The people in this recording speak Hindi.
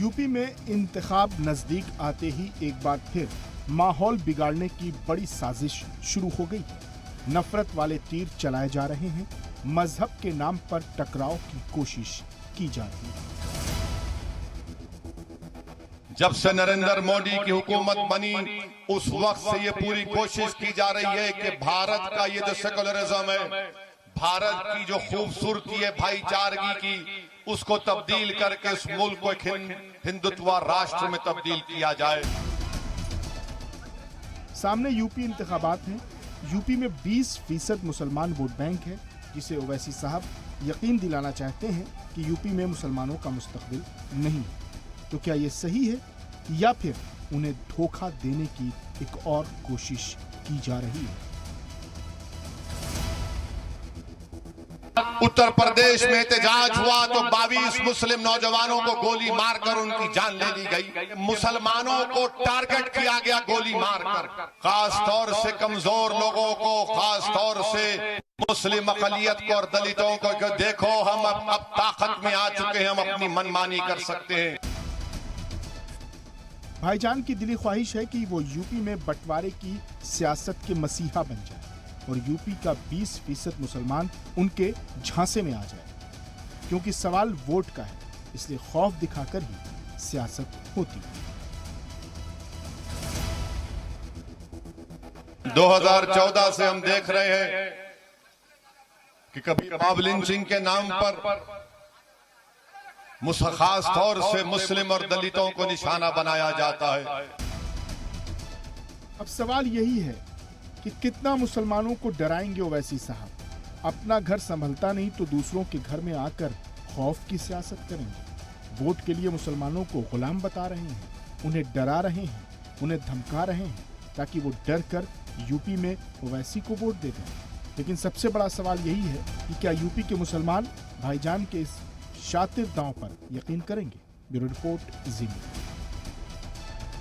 यूपी में इंतखाब नजदीक आते ही एक बार फिर माहौल बिगाड़ने की बड़ी साजिश शुरू हो गई है। नफरत वाले तीर चलाए जा रहे हैं, मजहब के नाम पर टकराव की कोशिश की जा रही है। जब से नरेंद्र मोदी की हुकूमत बनी उस वक्त से ये पूरी कोशिश की जा रही है कि भारत का ये जो सेकुलरिज्म है, भारत की जो खूबसूरती है भाईचारगी की, उसको तब्दील करके इस मुल्क को एक हिंदुत्व राष्ट्र में तब्दील किया जाए। सामने यूपी इंतखाबात हैं। यूपी में 20% मुसलमान वोट बैंक है, जिसे ओवैसी साहब यकीन दिलाना चाहते हैं कि यूपी में मुसलमानों का मुस्तकबिल नहीं है। तो क्या ये सही है या फिर उन्हें धोखा देने की एक और कोशिश की जा रही है? उत्तर प्रदेश में एहतजाज हुआ तो 22 मुस्लिम नौजवानों को गोली मारकर उनकी जान ले ली गई। मुसलमानों को टारगेट किया गया गोली मारकर, खास तौर से कमजोर लोगों को, खास तौर से मुस्लिम अक़लियत को और दलितों को कि देखो हम अब ताकत में आ चुके हैं, हम अपनी मनमानी कर सकते हैं। भाईजान की दिली ख्वाहिश है कि वो यूपी में बंटवारे की सियासत के मसीहा बन जाए और यूपी का 20% मुसलमान उनके झांसे में आ जाए, क्योंकि सवाल वोट का है, इसलिए खौफ दिखाकर ही सियासत होती है। 2014 से हम देख रहे हैं कि कभी मॉब लिंचिंग के नाम पर खास तौर से मुस्लिम और दलितों को निशाना बनाया जाता है। अब सवाल यही है कि कितना मुसलमानों को डराएंगे ओवैसी साहब। अपना घर संभलता नहीं तो दूसरों के घर में आकर खौफ की सियासत करेंगे। वोट के लिए मुसलमानों को गुलाम बता रहे हैं, उन्हें डरा रहे हैं, उन्हें धमका रहे हैं ताकि वो डर कर यूपी में ओवैसी को वोट दे दें। लेकिन सबसे बड़ा सवाल यही है कि क्या यूपी के मुसलमान भाईजान के इस शातिर दांव पर यकीन करेंगे? ब्यूरो रिपोर्ट, जी न्यूज़।